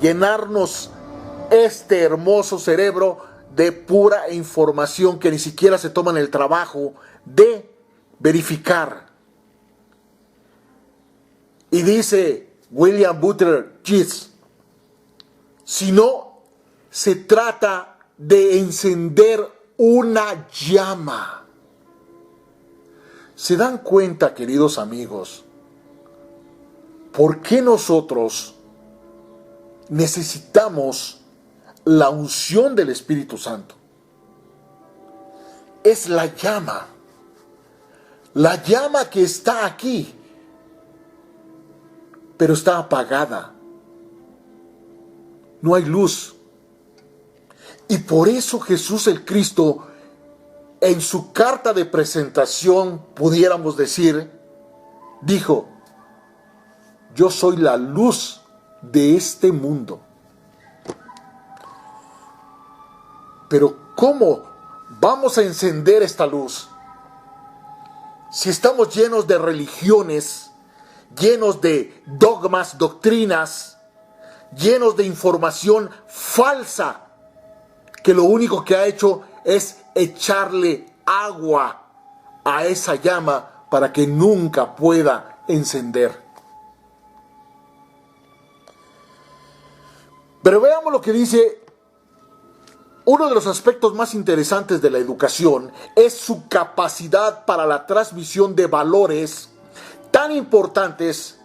llenarnos este hermoso cerebro de pura información que ni siquiera se toman el trabajo de verificar. Y dice William Butler Yeats, si no se trata de encender una llama. ¿Se dan cuenta, queridos amigos, por qué nosotros necesitamos la unción del Espíritu Santo? Es la llama que está aquí, pero está apagada. No hay luz. Y por eso Jesús el Cristo, en su carta de presentación, pudiéramos decir, dijo: yo soy la luz de este mundo. Pero ¿cómo vamos a encender esta luz si estamos llenos de religiones, llenos de dogmas, doctrinas, llenos de información falsa, que lo único que ha hecho es echarle agua a esa llama para que nunca pueda encender? Pero veamos lo que dice. Uno de los aspectos más interesantes de la educación es su capacidad para la transmisión de valores tan importantes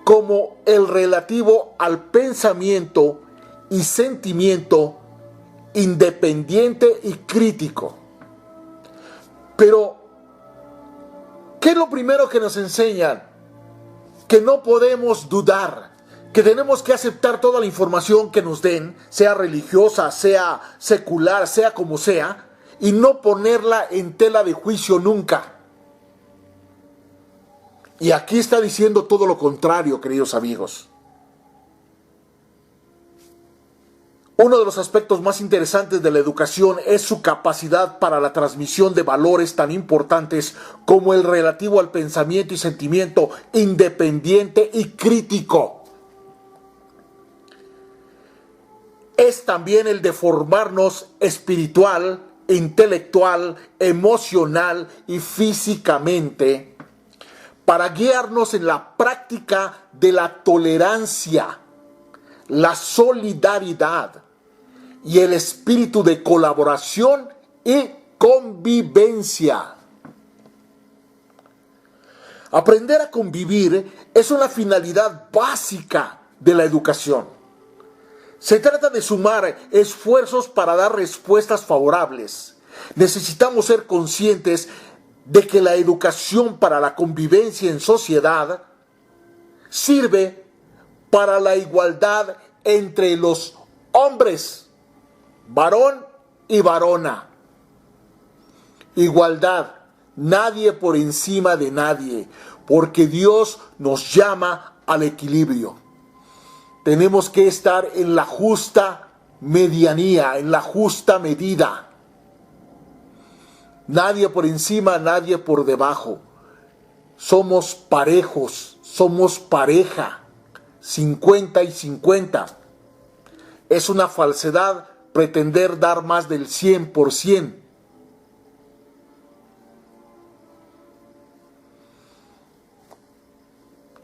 como el relativo al pensamiento y sentimiento independiente y crítico. Pero, ¿qué es lo primero que nos enseñan? Que no podemos dudar, que tenemos que aceptar toda la información que nos den, sea religiosa, sea secular, sea como sea, y no ponerla en tela de juicio nunca. Y aquí está diciendo todo lo contrario, queridos amigos. Uno de los aspectos más interesantes de la educación es su capacidad para la transmisión de valores tan importantes como el relativo al pensamiento y sentimiento independiente y crítico. Es también el de formarnos espiritual, intelectual, emocional y físicamente para guiarnos en la práctica de la tolerancia, la solidaridad y el espíritu de colaboración y convivencia. Aprender a convivir es una finalidad básica de la educación. Se trata de sumar esfuerzos para dar respuestas favorables. Necesitamos ser conscientes de que la educación para la convivencia en sociedad sirve para la igualdad entre los hombres, varón y varona. Igualdad, nadie por encima de nadie, porque Dios nos llama al equilibrio. Tenemos que estar en la justa medianía, en la justa medida. Nadie por encima, nadie por debajo. Somos parejos, somos pareja, 50 y 50. Es una falsedad pretender dar más del 100%.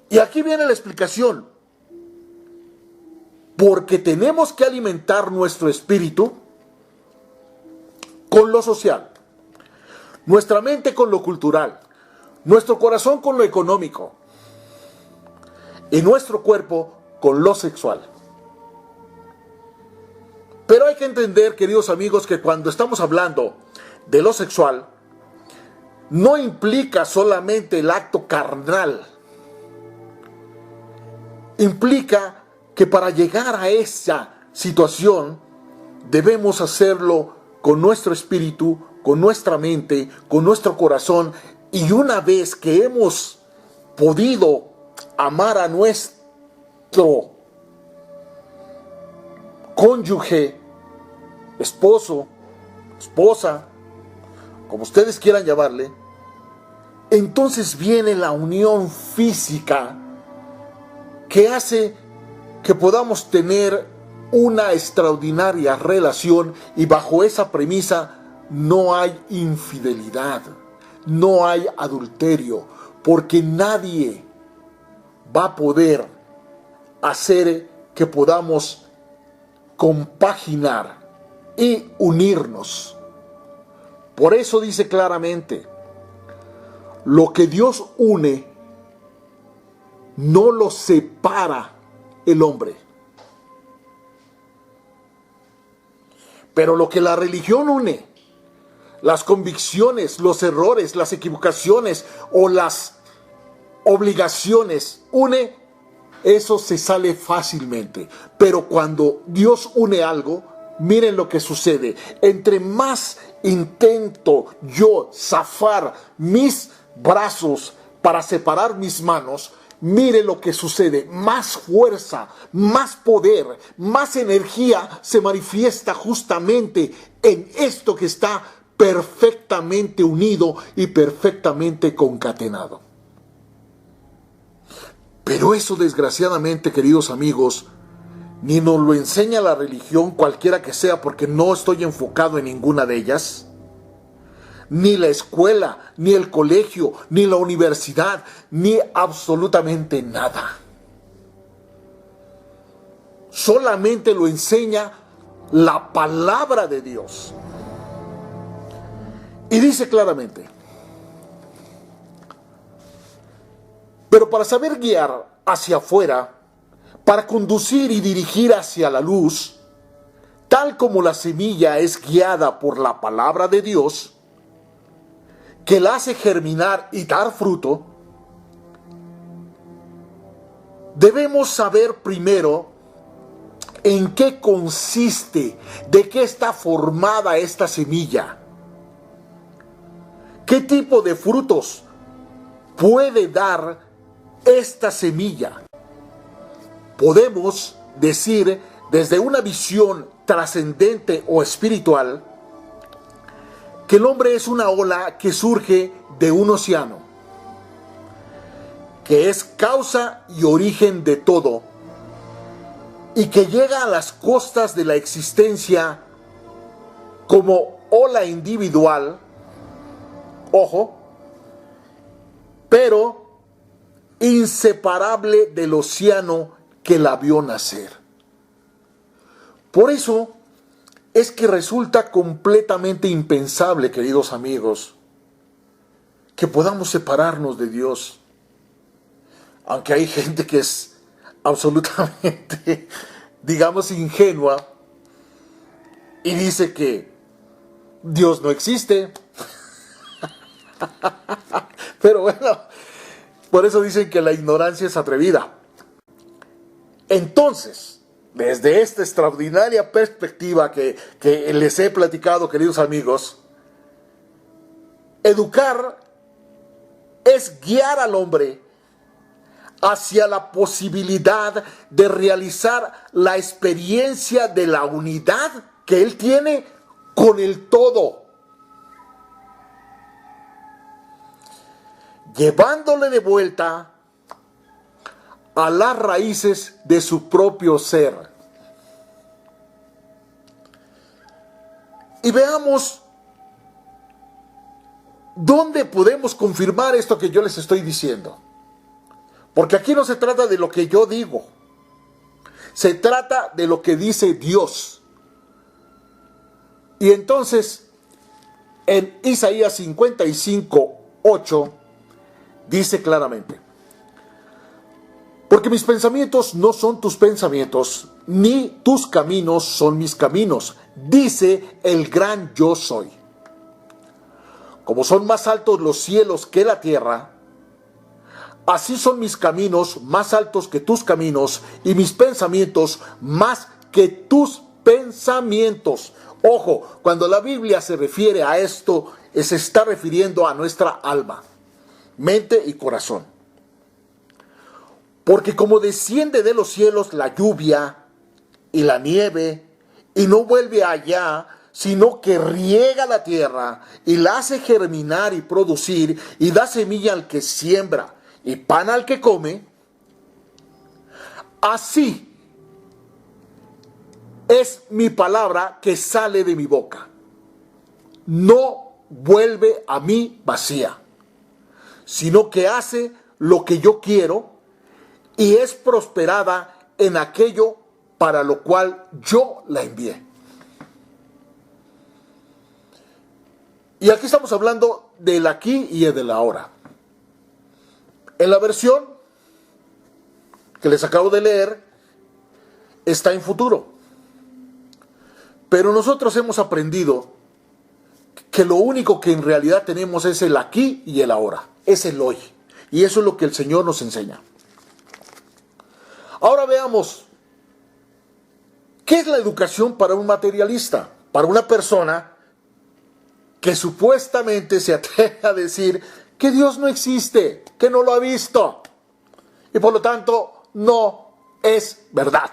Y aquí viene la explicación. Porque tenemos que alimentar nuestro espíritu con lo social, nuestra mente con lo cultural, nuestro corazón con lo económico y nuestro cuerpo con lo sexual. Pero hay que entender, queridos amigos, que cuando estamos hablando de lo sexual, no implica solamente el acto carnal. Implica que para llegar a esa situación debemos hacerlo con nuestro espíritu, con nuestra mente, con nuestro corazón. Y una vez que hemos podido amar a nuestro cónyuge, esposo, esposa, como ustedes quieran llamarle, entonces viene la unión física que hace que podamos tener una extraordinaria relación, y bajo esa premisa no hay infidelidad, no hay adulterio, porque nadie va a poder hacer que podamos compaginar y unirnos. Por eso dice claramente, lo que Dios une, no lo separa el hombre. Pero lo que la religión une, las convicciones, los errores, las equivocaciones o las obligaciones une, eso se sale fácilmente. Pero cuando Dios une algo, miren lo que sucede. Entre más intento yo zafar mis brazos para separar mis manos, mire lo que sucede. Más fuerza, más poder, más energía se manifiesta justamente en esto que está perfectamente unido y perfectamente concatenado. Pero eso, desgraciadamente, queridos amigos, ni nos lo enseña la religión, cualquiera que sea, porque no estoy enfocado en ninguna de ellas, ni la escuela, ni el colegio, ni la universidad, ni absolutamente nada. Solamente lo enseña la palabra de Dios. Y dice claramente, pero para saber guiar hacia afuera, para conducir y dirigir hacia la luz, tal como la semilla es guiada por la palabra de Dios, que la hace germinar y dar fruto, debemos saber primero en qué consiste, de qué está formada esta semilla, qué tipo de frutos puede dar esta semilla. Podemos decir desde una visión trascendente o espiritual que el hombre es una ola que surge de un océano, que es causa y origen de todo, y que llega a las costas de la existencia como ola individual, ojo, pero inseparable del océano que la vio nacer. Por eso es que resulta completamente impensable, queridos amigos, que podamos separarnos de Dios. Aunque hay gente que es absolutamente, digamos, ingenua y dice que Dios no existe. Pero bueno, por eso dicen que la ignorancia es atrevida. Entonces, desde esta extraordinaria perspectiva que les he platicado, queridos amigos, educar es guiar al hombre hacia la posibilidad de realizar la experiencia de la unidad que él tiene con el todo, llevándole de vuelta a las raíces de su propio ser. Y veamos dónde podemos confirmar esto que yo les estoy diciendo. Porque aquí no se trata de lo que yo digo, se trata de lo que dice Dios. Y entonces, en Isaías 55:8, dice claramente: porque mis pensamientos no son tus pensamientos, ni tus caminos son mis caminos, dice el gran yo soy. Como son más altos los cielos que la tierra, así son mis caminos más altos que tus caminos, y mis pensamientos más que tus pensamientos. Ojo, cuando la Biblia se refiere a esto, se está refiriendo a nuestra alma, mente y corazón. Porque como desciende de los cielos la lluvia y la nieve, y no vuelve allá, sino que riega la tierra y la hace germinar y producir, y da semilla al que siembra y pan al que come, así es mi palabra que sale de mi boca. No vuelve a mí vacía, sino que hace lo que yo quiero y es prosperada en aquello para lo cual yo la envié. Y aquí estamos hablando del aquí y del ahora. En la versión que les acabo de leer, está en futuro. Pero nosotros hemos aprendido que lo único que en realidad tenemos es el aquí y el ahora. Es el hoy. Y eso es lo que el Señor nos enseña. Ahora veamos, ¿qué es la educación para un materialista? Para una persona que supuestamente se atreve a decir que Dios no existe, que no lo ha visto. Y por lo tanto, no es verdad.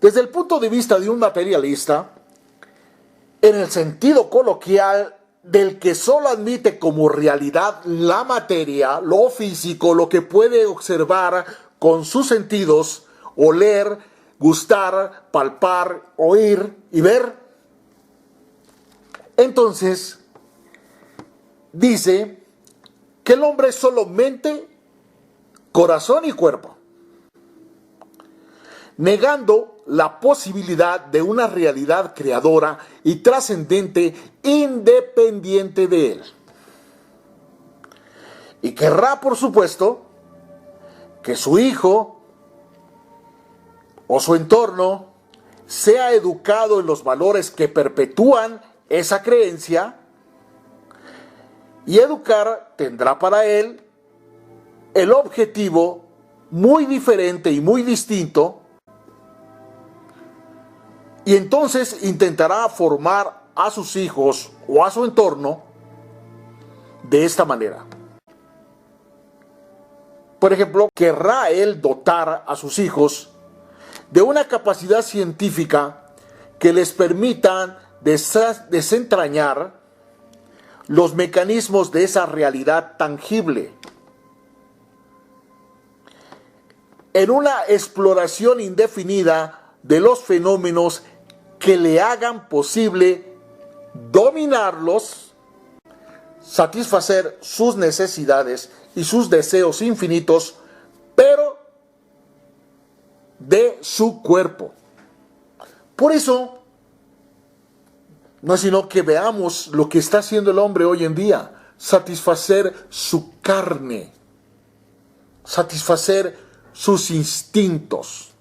Desde el punto de vista de un materialista, en el sentido coloquial del que solo admite como realidad la materia, lo físico, lo que puede observar con sus sentidos, oler, gustar, palpar, oír y ver, entonces dice que el hombre es solo mente, corazón y cuerpo, negando la posibilidad de una realidad creadora y trascendente independiente de él. Y querrá, por supuesto, que su hijo o su entorno sea educado en los valores que perpetúan esa creencia, y educar tendrá para él el objetivo muy diferente y muy distinto, y entonces intentará formar a sus hijos o a su entorno de esta manera. Por ejemplo, querrá él dotar a sus hijos de una capacidad científica que les permita desentrañar los mecanismos de esa realidad tangible, en una exploración indefinida de los fenómenos que le hagan posible dominarlos, satisfacer sus necesidades y sus deseos infinitos, pero de su cuerpo. Por eso, no es sino que veamos lo que está haciendo el hombre hoy en día: satisfacer su carne, satisfacer sus instintos.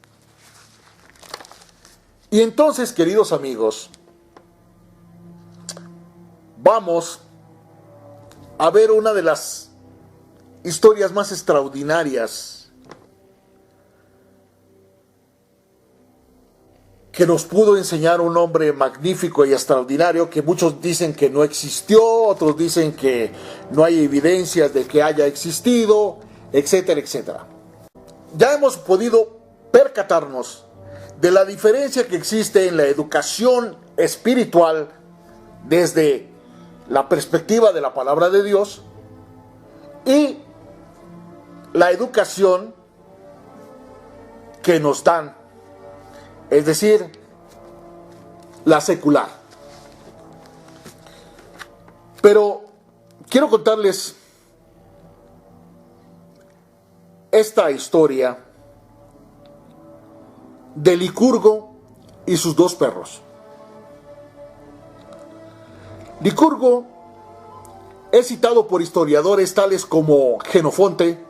Y entonces, queridos amigos, vamos a ver una de las historias más extraordinarias que nos pudo enseñar un hombre magnífico y extraordinario, que muchos dicen que no existió, otros dicen que no hay evidencias de que haya existido, etcétera, etcétera. Ya hemos podido percatarnos de la diferencia que existe en la educación espiritual desde la perspectiva de la palabra de Dios y la educación que nos dan, es decir, la secular. Pero quiero contarles esta historia de Licurgo y sus dos perros. Licurgo es citado por historiadores tales como Jenofonte,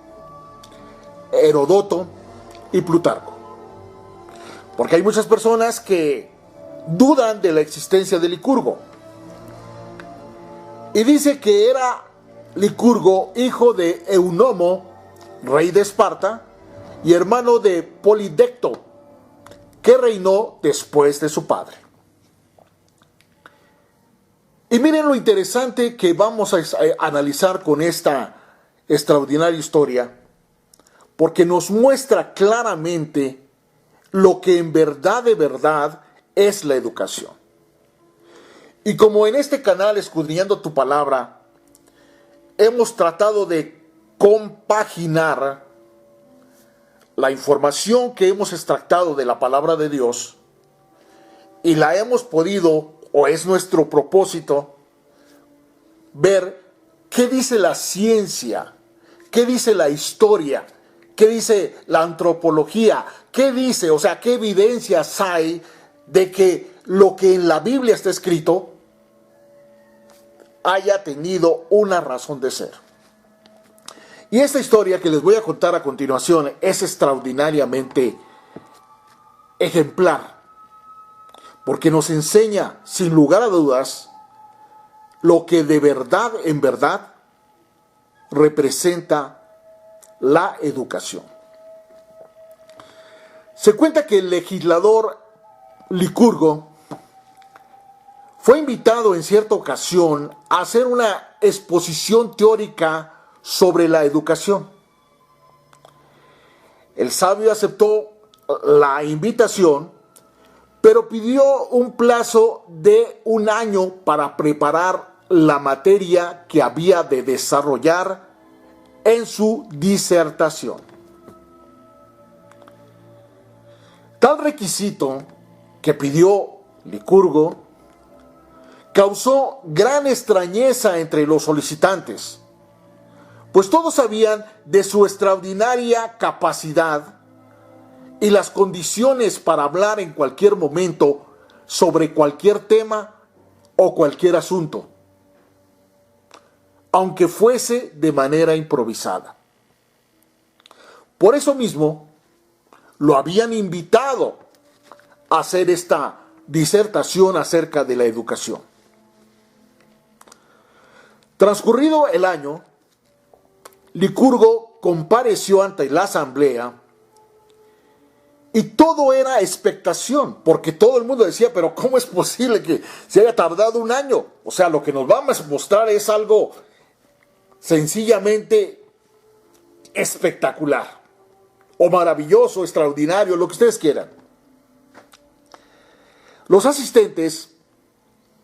Heródoto y Plutarco, porque hay muchas personas que dudan de la existencia de Licurgo. Y dice que era Licurgo hijo de Eunomo, rey de Esparta, y hermano de Polidecto, que reinó después de su padre. Y miren lo interesante que vamos a analizar con esta extraordinaria historia, porque nos muestra claramente lo que en verdad de verdad es la educación. Y como en este canal, Escudriñando tu Palabra, hemos tratado de compaginar la información que hemos extractado de la palabra de Dios y la hemos podido, o es nuestro propósito, ver qué dice la ciencia, qué dice la historia, qué dice la antropología, qué dice, o sea, qué evidencias hay de que lo que en la Biblia está escrito haya tenido una razón de ser. Y esta historia que les voy a contar a continuación es extraordinariamente ejemplar, porque nos enseña, sin lugar a dudas, lo que de verdad, en verdad, representa la educación. Se cuenta que el legislador Licurgo fue invitado en cierta ocasión a hacer una exposición teórica sobre la educación. El sabio aceptó la invitación, pero pidió un plazo de 1 año para preparar la materia que había de desarrollar en su disertación. Tal requisito que pidió Licurgo causó gran extrañeza entre los solicitantes, pues todos sabían de su extraordinaria capacidad y las condiciones para hablar en cualquier momento sobre cualquier tema o cualquier asunto, aunque fuese de manera improvisada. Por eso mismo, lo habían invitado a hacer esta disertación acerca de la educación. Transcurrido el año, Licurgo compareció ante la asamblea y todo era expectación, porque todo el mundo decía, pero ¿cómo es posible que se haya tardado 1 año? O sea, lo que nos vamos a mostrar es algo sencillamente espectacular, o maravilloso, extraordinario, lo que ustedes quieran. Los asistentes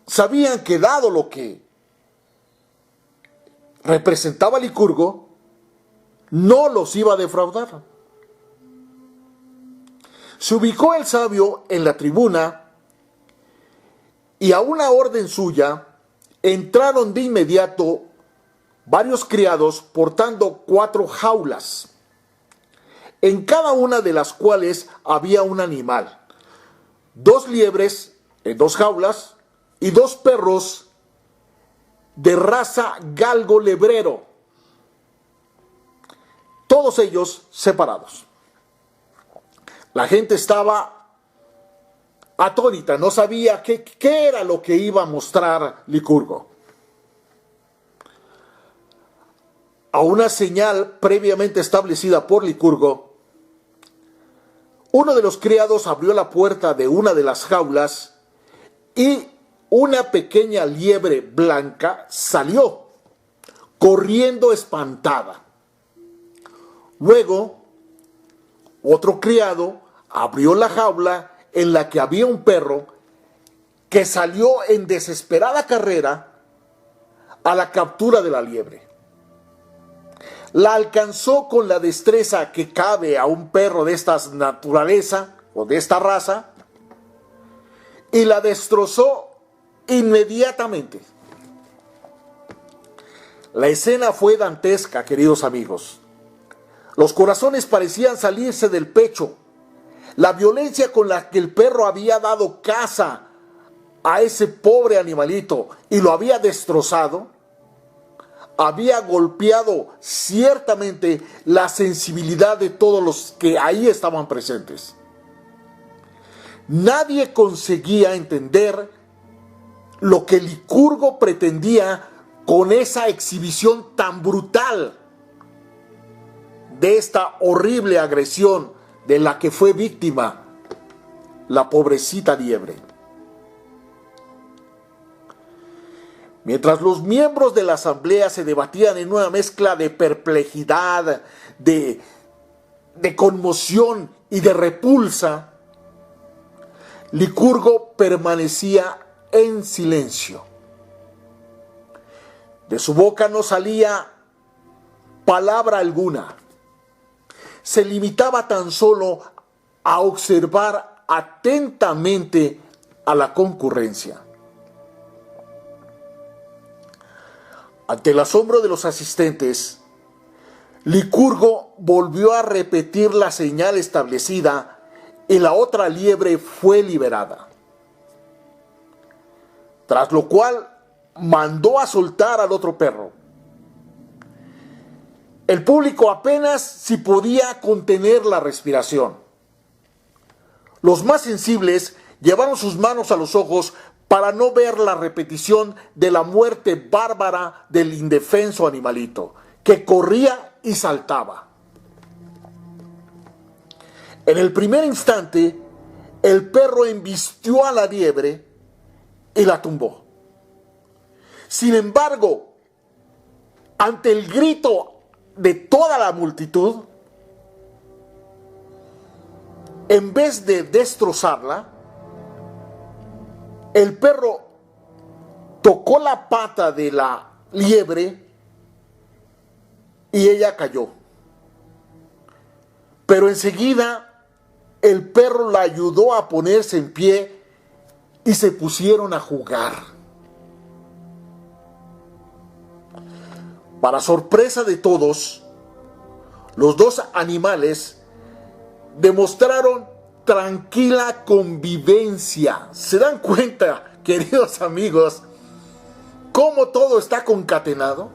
sabían que dado lo que representaba Licurgo, no los iba a defraudar. Se ubicó el sabio en la tribuna y a una orden suya entraron de inmediato varios criados portando 4 jaulas, en cada una de las cuales había un animal, 2 liebres en 2 jaulas y 2 perros de raza galgo lebrero, todos ellos separados. La gente estaba atónita, no sabía qué era lo que iba a mostrar Licurgo. A una señal previamente establecida por Licurgo, uno de los criados abrió la puerta de una de las jaulas y una pequeña liebre blanca salió, corriendo espantada. Luego, otro criado abrió la jaula en la que había un perro que salió en desesperada carrera a la captura de la liebre. La alcanzó con la destreza que cabe a un perro de esta naturaleza o de esta raza y la destrozó inmediatamente. La escena fue dantesca, queridos amigos. Los corazones parecían salirse del pecho. La violencia con la que el perro había dado caza a ese pobre animalito y lo había destrozado, había golpeado ciertamente la sensibilidad de todos los que ahí estaban presentes. Nadie conseguía entender lo que Licurgo pretendía con esa exhibición tan brutal de esta horrible agresión de la que fue víctima la pobrecita liebre. Mientras los miembros de la asamblea se debatían en una mezcla de perplejidad, de conmoción y de repulsa, Licurgo permanecía en silencio. De su boca no salía palabra alguna. se limitaba tan solo a observar atentamente a la concurrencia. Ante el asombro de los asistentes, Licurgo volvió a repetir la señal establecida y la otra liebre fue liberada. Tras lo cual mandó a soltar al otro perro. El público apenas si podía contener la respiración. Los más sensibles llevaron sus manos a los ojos para no ver la repetición de la muerte bárbara del indefenso animalito, que corría y saltaba. En el primer instante, el perro embistió a la liebre y la tumbó. Sin embargo, ante el grito de toda la multitud, en vez de destrozarla, el perro tocó la pata de la liebre y ella cayó. Pero enseguida el perro la ayudó a ponerse en pie y se pusieron a jugar. Para sorpresa de todos, los dos animales demostraron tranquila convivencia. ¿Se dan cuenta, queridos amigos, cómo todo está concatenado?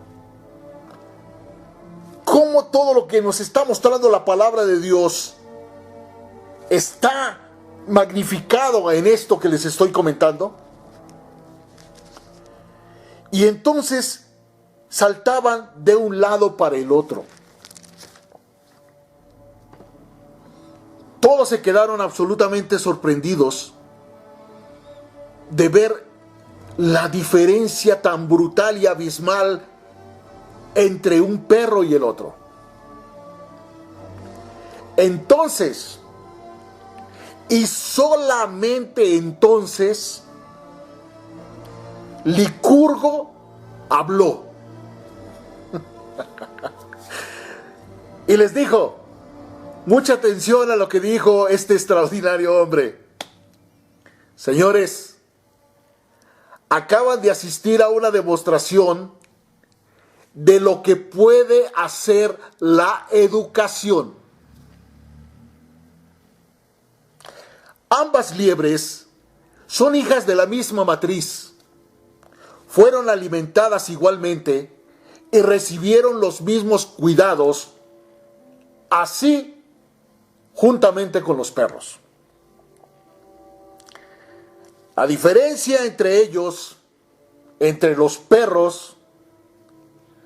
Cómo todo lo que nos está mostrando la palabra de Dios está magnificado en esto que les estoy comentando. Y entonces saltaban de un lado para el otro. Todos se quedaron absolutamente sorprendidos de ver la diferencia tan brutal y abismal entre un perro y el otro. Entonces, y solamente entonces, Licurgo habló. Y les dijo, mucha atención a lo que dijo este extraordinario hombre. Señores, acaban de asistir a una demostración de lo que puede hacer la educación. Ambas liebres son hijas de la misma matriz. Fueron alimentadas igualmente y recibieron los mismos cuidados, así juntamente con los perros. La diferencia entre ellos, entre los perros,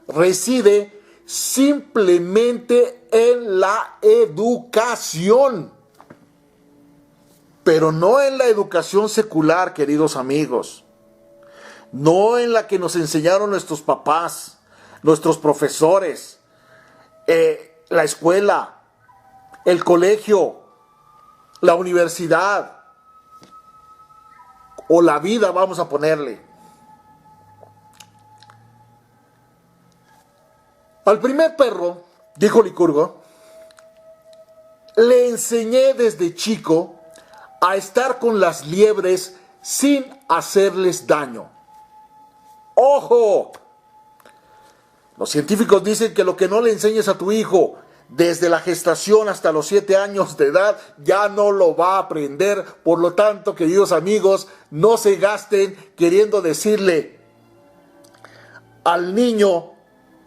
reside simplemente en la educación, pero no en la educación secular, queridos amigos, no en la que nos enseñaron nuestros papás, nuestros profesores, la escuela, el colegio, la universidad o la vida, vamos a ponerle. Al primer perro, dijo Licurgo, le enseñé desde chico a estar con las liebres sin hacerles daño. ¡Ojo! Los científicos dicen que lo que no le enseñes a tu hijo desde la gestación hasta los 7 años de edad, ya no lo va a aprender. Por lo tanto, queridos amigos, no se gasten queriendo decirle al niño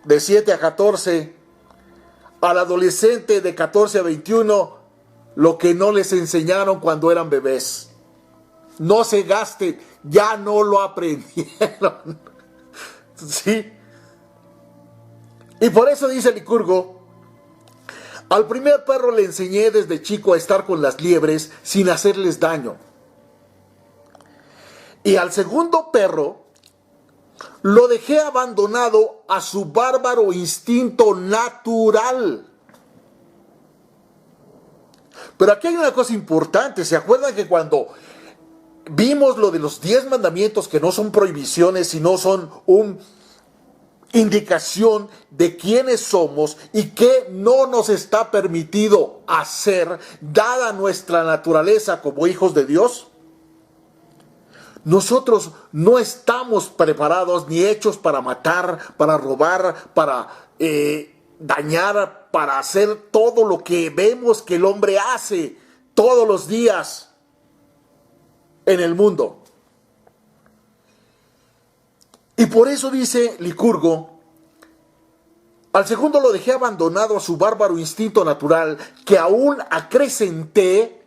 de 7 a 14, al adolescente de 14 a 21, lo que no les enseñaron cuando eran bebés. No se gasten, ya no lo aprendieron. ¿Sí? Y por eso dice Licurgo, al primer perro le enseñé desde chico a estar con las liebres sin hacerles daño. Y al segundo perro lo dejé abandonado a su bárbaro instinto natural. Pero aquí hay una cosa importante. ¿Se acuerdan que cuando vimos lo de los 10 mandamientos, que no son prohibiciones, sino son indicación de quiénes somos y qué no nos está permitido hacer, dada nuestra naturaleza como hijos de Dios? Nosotros no estamos preparados ni hechos para matar, para robar, para dañar, para hacer todo lo que vemos que el hombre hace todos los días en el mundo. Y por eso dice Licurgo: al segundo lo dejé abandonado a su bárbaro instinto natural, que aún acrecenté,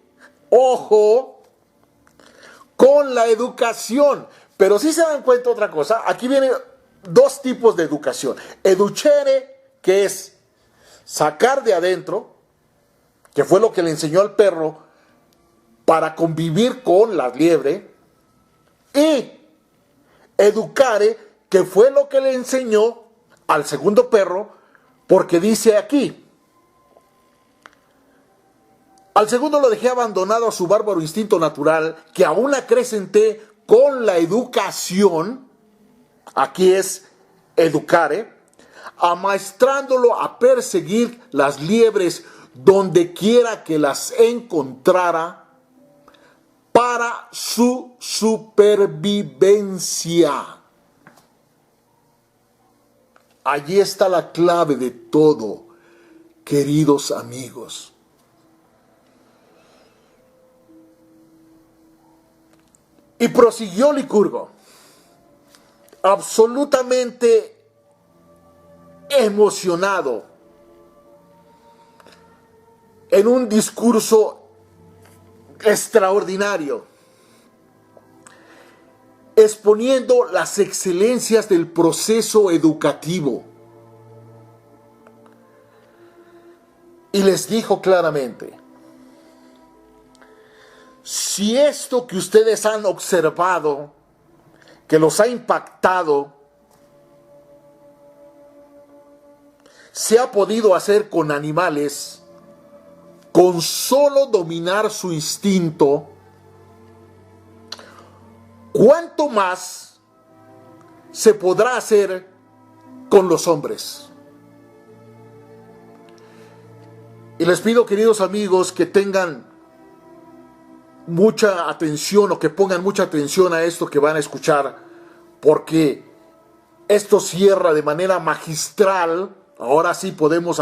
ojo, con la educación. Pero si se dan cuenta otra cosa, aquí vienen dos tipos de educación. Educere, que es sacar de adentro, que fue lo que le enseñó al perro para convivir con la liebre, y educare, que fue lo que le enseñó al segundo perro, porque dice aquí: al segundo lo dejé abandonado a su bárbaro instinto natural, que aún acrecenté con la educación, aquí es educare, amaestrándolo a perseguir las liebres donde quiera que las encontrara, para su supervivencia. Allí está la clave de todo, queridos amigos. Y prosiguió Licurgo, absolutamente emocionado, en un discurso extraordinario, exponiendo las excelencias del proceso educativo. Y les dijo claramente: si esto que ustedes han observado, que los ha impactado, se ha podido hacer con animales, con solo dominar su instinto, ¿cuánto más se podrá hacer con los hombres? Y les pido, queridos amigos, que tengan mucha atención, o que pongan mucha atención a esto que van a escuchar, porque esto cierra de manera magistral. Ahora sí podemos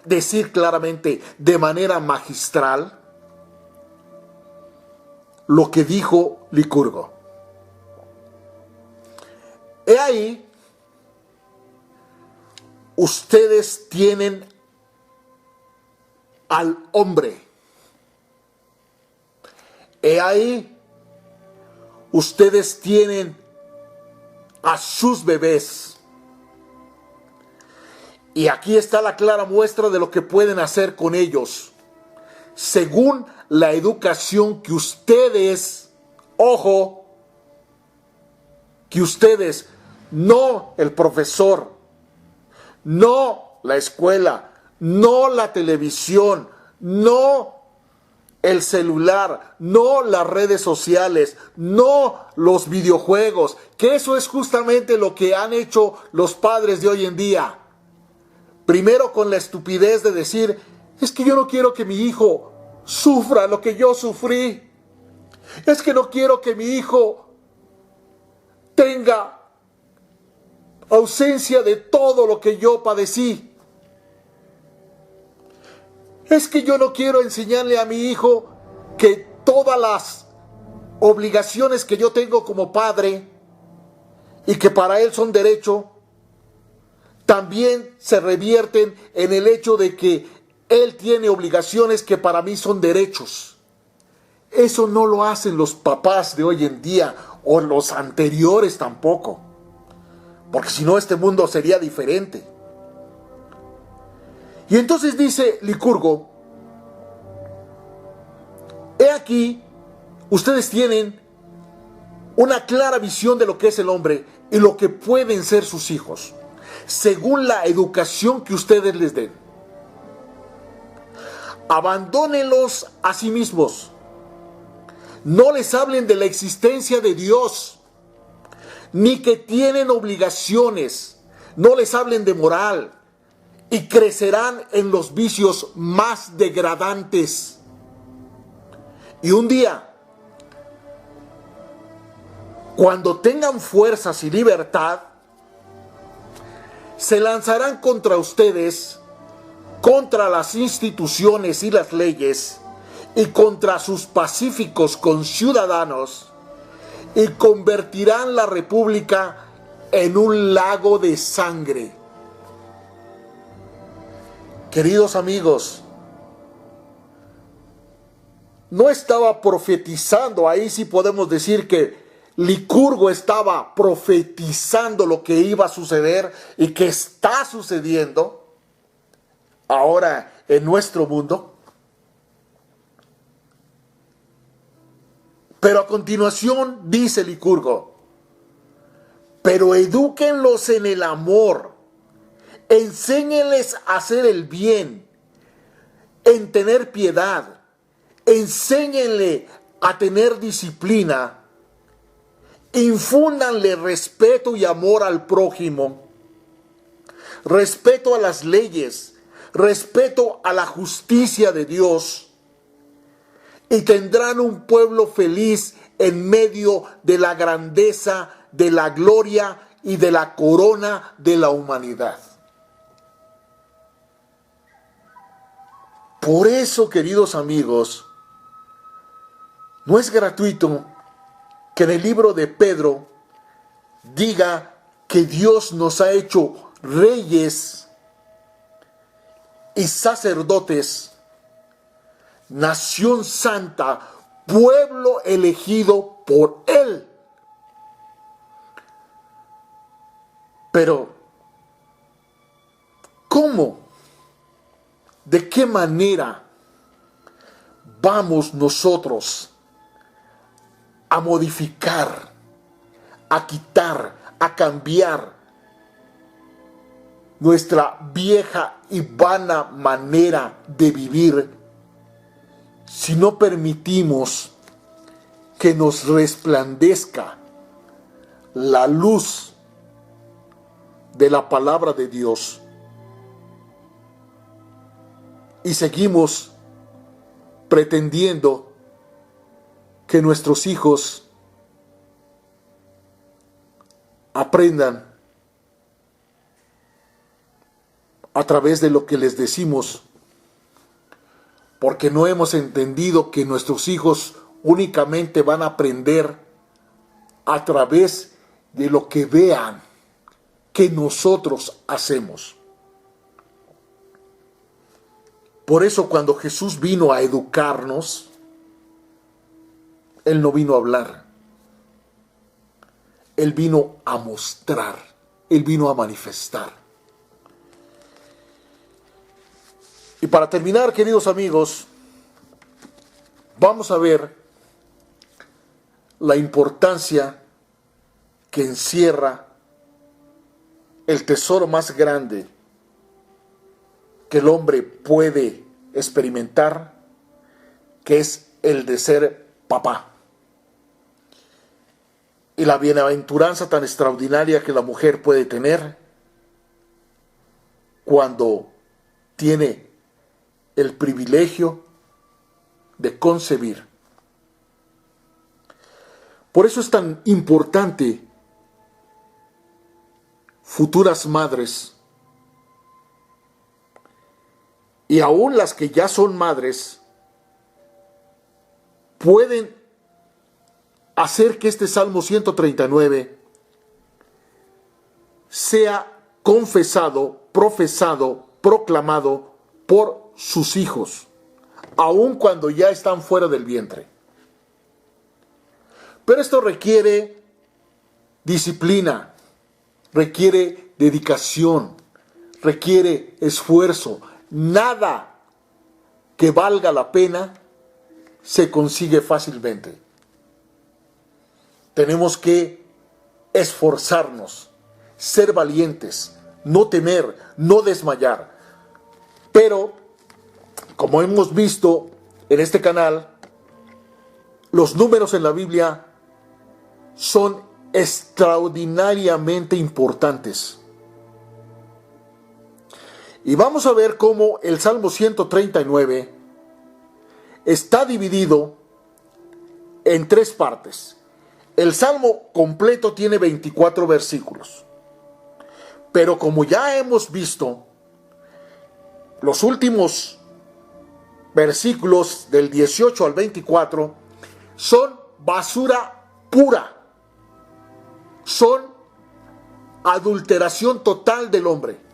decir claramente de manera magistral lo que dijo Licurgo. He ahí, ustedes tienen al hombre. He ahí, ustedes tienen a sus bebés. Y aquí está la clara muestra de lo que pueden hacer con ellos, según la educación que ustedes, ojo, que ustedes, no el profesor, no la escuela, no la televisión, no el celular, no las redes sociales, no los videojuegos, que eso es justamente lo que han hecho los padres de hoy en día. Primero con la estupidez de decir: es que yo no quiero que mi hijo sufra lo que yo sufrí. Es que no quiero que mi hijo tenga ausencia de todo lo que yo padecí. Es que yo no quiero enseñarle a mi hijo que todas las obligaciones que yo tengo como padre y que para él son derecho, también se revierten en el hecho de que él tiene obligaciones que para mí son derechos. Eso no lo hacen los papás de hoy en día, o los anteriores tampoco, porque si no este mundo sería diferente. Y entonces dice Licurgo: he aquí, ustedes tienen una clara visión de lo que es el hombre y lo que pueden ser sus hijos, según la educación que ustedes les den. Abandónenlos a sí mismos. No les hablen de la existencia de Dios, ni que tienen obligaciones. No les hablen de moral y crecerán en los vicios más degradantes. Y un día, cuando tengan fuerzas y libertad, se lanzarán contra ustedes, contra las instituciones y las leyes, y contra sus pacíficos conciudadanos, y convertirán la república en un lago de sangre. Queridos amigos, no estaba profetizando, ahí sí podemos decir que Licurgo estaba profetizando lo que iba a suceder y que está sucediendo ahora en nuestro mundo. Pero a continuación dice Licurgo: pero edúquenlos en el amor, enséñenles a hacer el bien, en tener piedad, enséñenle a tener disciplina, infúndanle respeto y amor al prójimo, respeto a las leyes, respeto a la justicia de Dios, y tendrán un pueblo feliz en medio de la grandeza, de la gloria y de la corona de la humanidad. Por eso, queridos amigos, no es gratuito que en el libro de Pedro diga que Dios nos ha hecho reyes y sacerdotes, nación santa, pueblo elegido por Él. Pero, ¿cómo? ¿De qué manera vamos nosotros a modificar, a quitar, a cambiar nuestra vieja y vana manera de vivir si no permitimos que nos resplandezca la luz de la palabra de Dios y seguimos pretendiendo que nuestros hijos aprendan a través de lo que les decimos, porque no hemos entendido que nuestros hijos únicamente van a aprender a través de lo que vean que nosotros hacemos. Por eso cuando Jesús vino a educarnos, Él no vino a hablar, Él vino a mostrar, Él vino a manifestar. Y para terminar, queridos amigos, vamos a ver la importancia que encierra el tesoro más grande que el hombre puede experimentar, que es el de ser papá. Y la bienaventuranza tan extraordinaria que la mujer puede tener cuando tiene el privilegio de concebir. Por eso es tan importante, futuras madres, y aún las que ya son madres, pueden hacer que este Salmo 139 sea confesado, profesado, proclamado por sus hijos, aun cuando ya están fuera del vientre. Pero esto requiere disciplina, requiere dedicación, requiere esfuerzo. Nada que valga la pena se consigue fácilmente. Tenemos que esforzarnos, ser valientes, no temer, no desmayar. Pero, como hemos visto en este canal, los números en la Biblia son extraordinariamente importantes. Y vamos a ver cómo el Salmo 139 está dividido en tres partes. El Salmo completo tiene 24 versículos. Pero como ya hemos visto, los últimos versículos del 18 al 24 son basura pura. Son adulteración total del hombre.